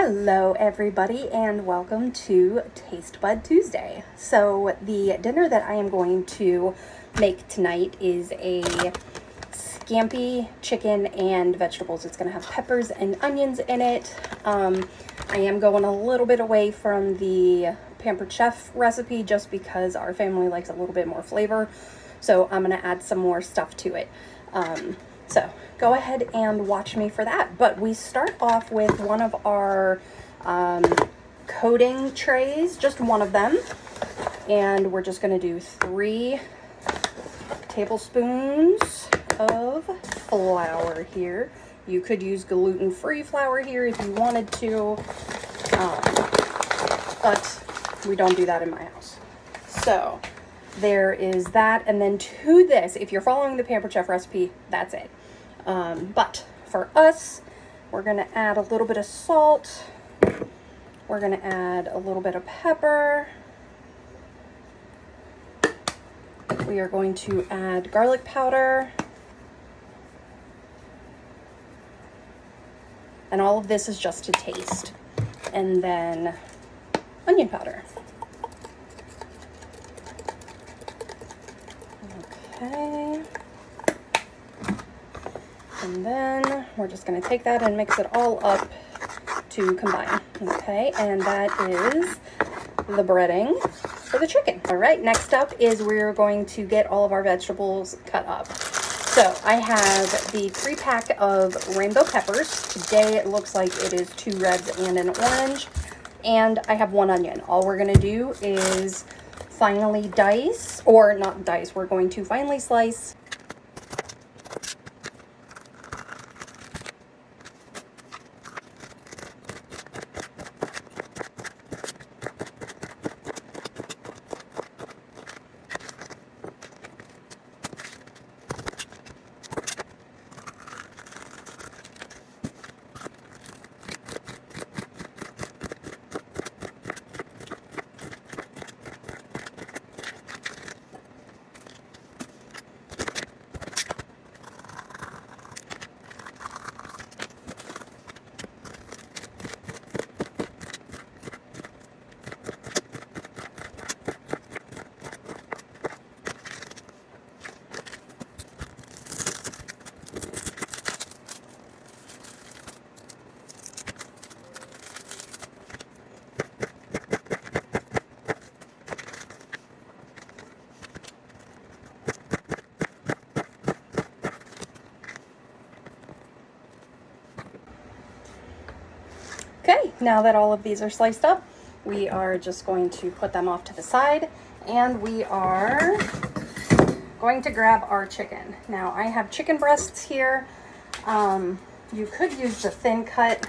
Hello everybody and welcome to Taste Bud Tuesday. So the dinner that I am going to make tonight is a scampi chicken and vegetables. It's going to have peppers and onions in it. I am going a little bit away from the Pampered Chef recipe just because our family likes a little bit more flavor. So I'm going to add some more stuff to it. So go ahead and watch me for that. But we start off with one of our coating trays, just one of them. And we're just going to do 3 tablespoons of flour here. You could use gluten-free flour here if you wanted to, but we don't do that in my house. So there is that. And then to this, if you're following the Pampered Chef recipe, that's it. But for us, we're going to add a little bit of salt. We're going to add a little bit of pepper. We are going to add garlic powder. And all of this is just to taste. And then onion powder. Okay. And then we're just going to take that and mix it all up to combine. Okay, and that is the breading for the chicken. All right, next up is we're going to get all of our vegetables cut up. So I have the 3-pack of rainbow peppers. Today it looks like it is 2 reds and an orange. And I have 1 onion. All we're going to do is finely dice, or not dice, we're going to finely slice . Okay, now that all of these are sliced up, we are just going to put them off to the side, and we are going to grab our chicken. Now, I have chicken breasts here. You could use the thin cut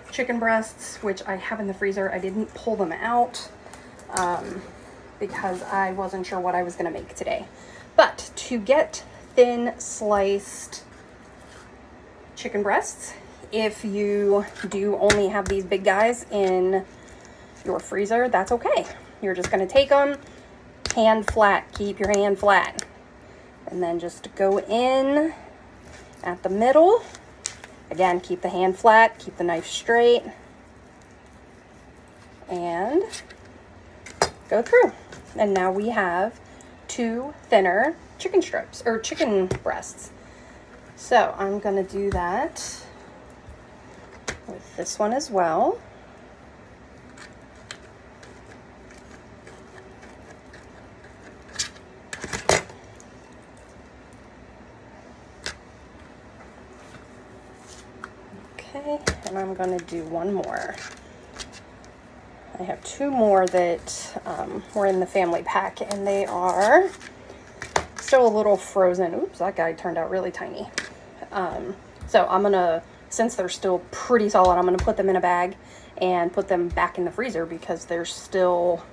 chicken breasts, which I have in the freezer. I didn't pull them out because I wasn't sure what I was going to make today. But to get thin sliced chicken breasts, if you do only have these big guys in your freezer, that's okay. You're just going to take them, hand flat, keep your hand flat, and then just go in at the middle. Again, keep the hand flat, keep the knife straight, and go through. And now we have 2 thinner chicken strips, or chicken breasts. So I'm going to do that with this one as well. Okay, and I'm going to do one more. I have 2 more that were in the family pack, and they are still a little frozen. Oops, that guy turned out really tiny. So I'm going to, since they're still pretty solid, I'm going to put them in a bag and put them back in the freezer because they're still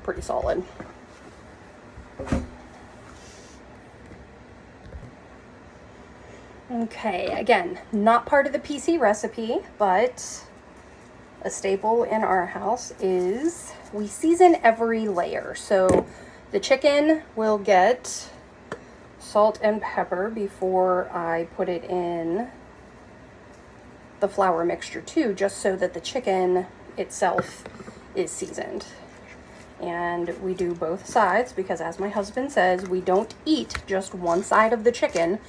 pretty solid. Okay, again, not part of the PC recipe, but a staple in our house is we season every layer. So the chicken will get salt and pepper before I put it in the flour mixture too, just so that the chicken itself is seasoned. And we do both sides because, as my husband says, we don't eat just one side of the chicken,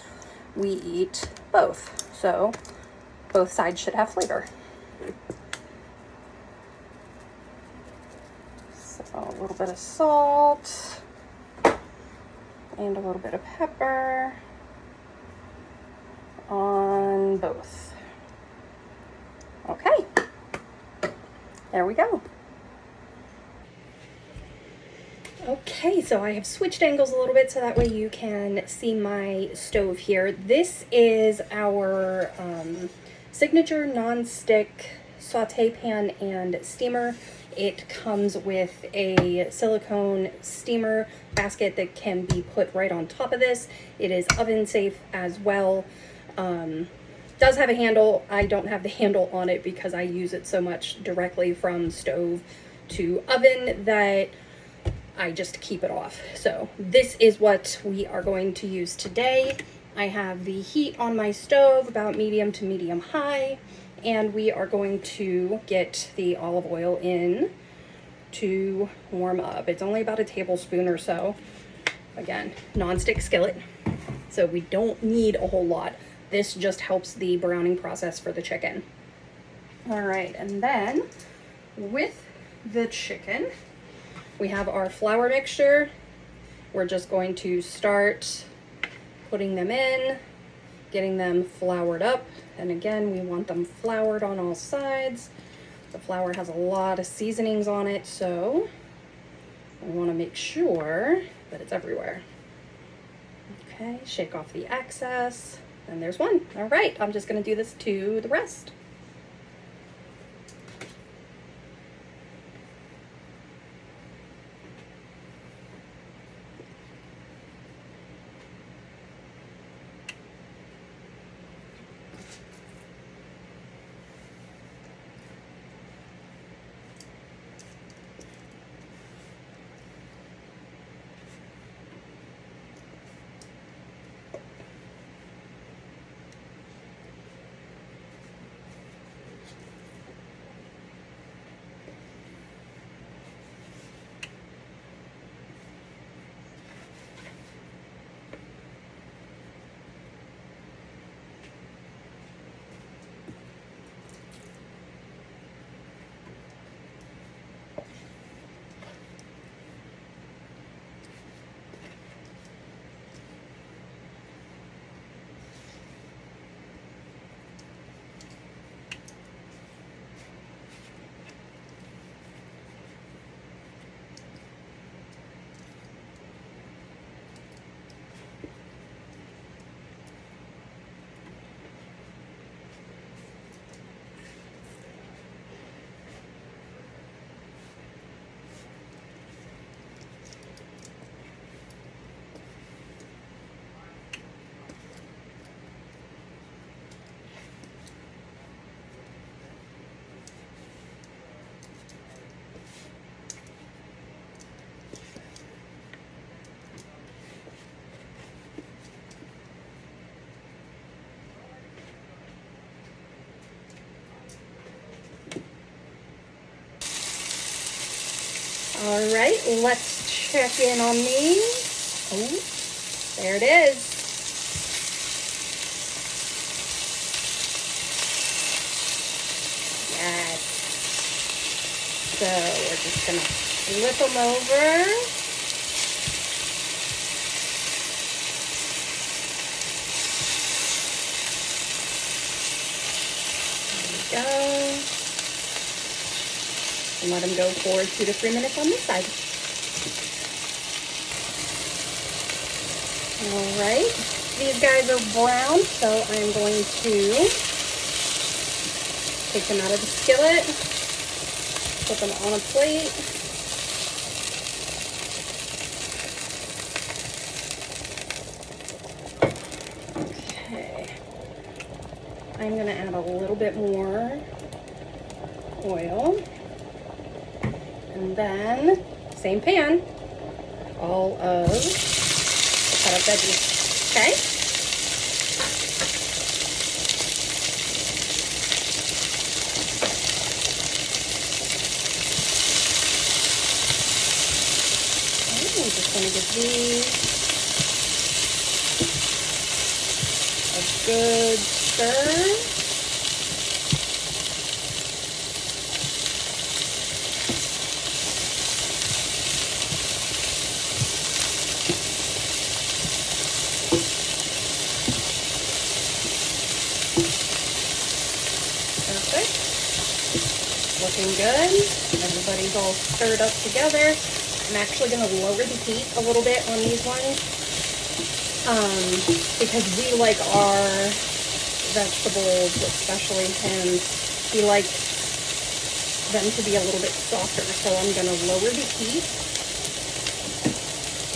we eat both. So both sides should have flavor. So a little bit of salt and a little bit of pepper on both. Okay, there we go. Okay, so I have switched angles a little bit so that way you can see my stove here. This is our signature non-stick saute pan and steamer. It comes with a silicone steamer basket that can be put right on top of this. It is oven safe as well. Does have a handle. I don't have the handle on it because I use it so much directly from stove to oven that I just keep it off. So this is what we are going to use today. I have the heat on my stove about medium to medium high, and we are going to get the olive oil in to warm up. It's only about a tablespoon or so. Again, non-stick skillet, so we don't need a whole lot. This just helps the browning process for the chicken. All right, and then with the chicken, we have our flour mixture. We're just going to start putting them in, getting them floured up. And again, we want them floured on all sides. The flour has a lot of seasonings on it, so we want to make sure that it's everywhere. Okay, shake off the excess. And there's one. All right, I'm just going to do this to the rest. All right, let's check in on these. Oh, there it is. Yes. So we're just gonna flip them over. There we go. And let them go for 2 to 3 minutes on this side. All right, these guys are brown, so I'm going to take them out of the skillet, put them on a plate. Okay, I'm gonna add a little bit more oil. And then, same pan, all of the cut up veggies, okay? Gonna give these a good stir. Perfect. Looking good. Everybody's all stirred up together. I'm actually going to lower the heat a little bit on these ones because we like our vegetables, especially him, we like them to be a little bit softer. So I'm going to lower the heat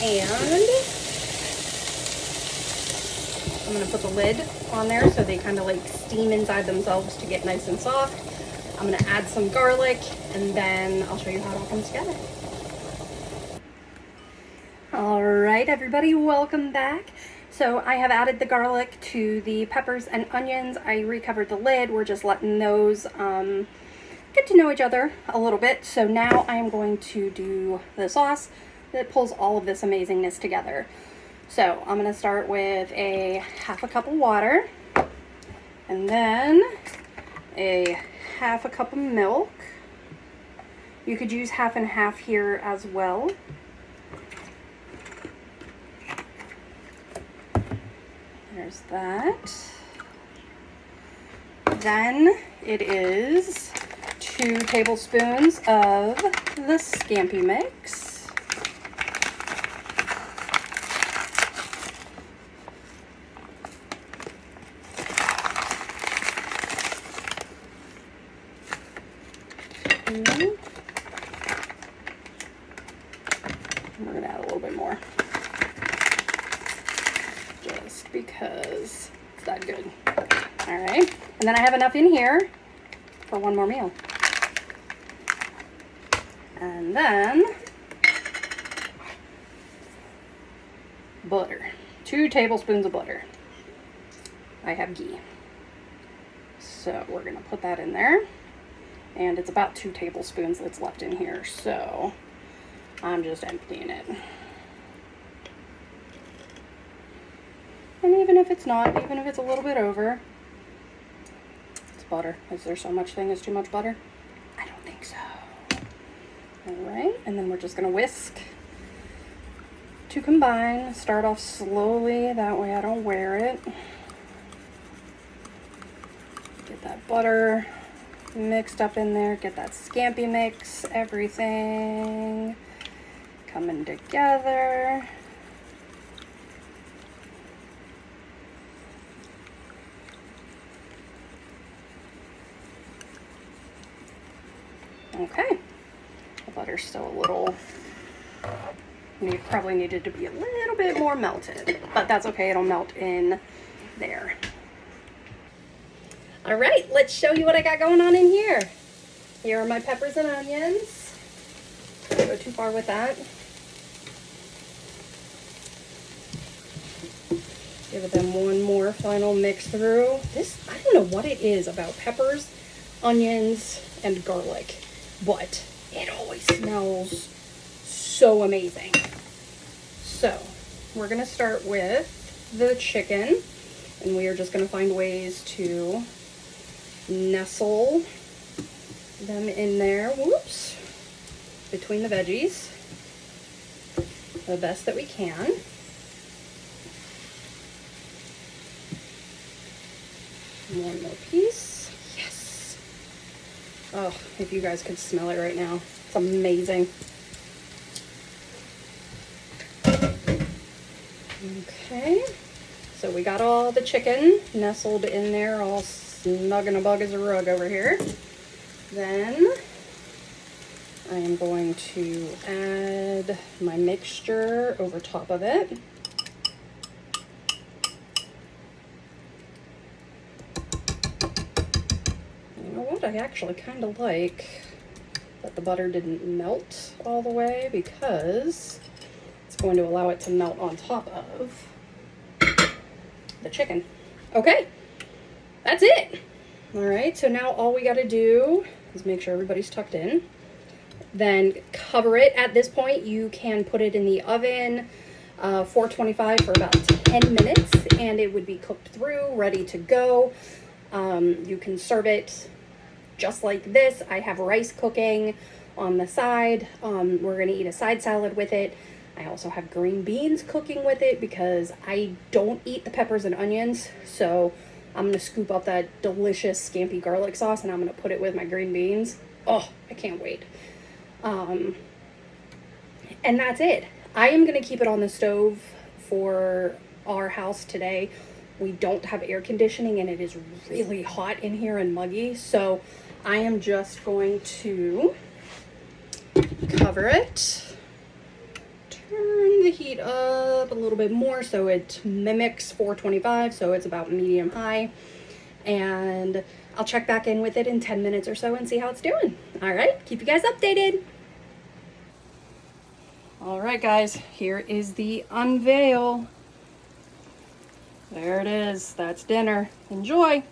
and I'm going to put the lid on there so they kind of like steam inside themselves to get nice and soft. I'm going to add some garlic and then I'll show you how it all comes together. All right, everybody, welcome back. So I have added the garlic to the peppers and onions. I recovered the lid. We're just letting those get to know each other a little bit. So now I am going to do the sauce that pulls all of this amazingness together. So I'm going to start with a half a cup of water and then a half a cup of milk. You could use half and half here as well. There's that. Then it is 2 tablespoons of the scampi mix. And we're going to add a little bit more. Just because it's that good. All right. And then I have enough in here for one more meal. And then butter. 2 tablespoons of butter. I have ghee. So we're going to put that in there. And it's about 2 tablespoons that's left in here. So I'm just emptying it. And even if it's not, even if it's a little bit over, it's butter. Is there so much thing as too much butter? I don't think so. All right, and then we're just gonna whisk to combine. Start off slowly, that way I don't wear it. Get that butter mixed up in there, get that scampi mix, everything coming together. Okay, the butter's still a little, probably needed to be a little bit more melted, but that's okay, it'll melt in there. All right, let's show you what I got going on in here. Here are my peppers and onions. Don't go too far with that. Give them one more final mix through. This, I don't know what it is about peppers, onions, and garlic, but it always smells so amazing. So we're gonna start with the chicken, and we are just gonna find ways to nestle them in there, whoops, between the veggies the best that we can. One more piece. Yes. Oh, if you guys could smell it right now. It's amazing. Okay. So we got all the chicken nestled in there, all snug and a bug as a rug over here. Then I am going to add my mixture over top of it. I actually kind of like that the butter didn't melt all the way because it's going to allow it to melt on top of the chicken. Okay, that's it. All right, so now all we got to do is make sure everybody's tucked in. Then cover it. At this point, you can put it in the oven, 425 for about 10 minutes, and it would be cooked through, ready to go. You can serve it just like this. I have rice cooking on the side. We're gonna eat a side salad with it. I also have green beans cooking with it because I don't eat the peppers and onions. So I'm gonna scoop up that delicious scampi garlic sauce and I'm gonna put it with my green beans. Oh, I can't wait. And that's it. I am gonna keep it on the stove for our house today. We don't have air conditioning and it is really hot in here and muggy. So I am just going to cover it. Turn the heat up a little bit more so it mimics 425, so it's about medium high, and I'll check back in with it in 10 minutes or so and see how it's doing. All right, keep you guys updated. All right, guys, here is the unveil. There it is. That's dinner. Enjoy.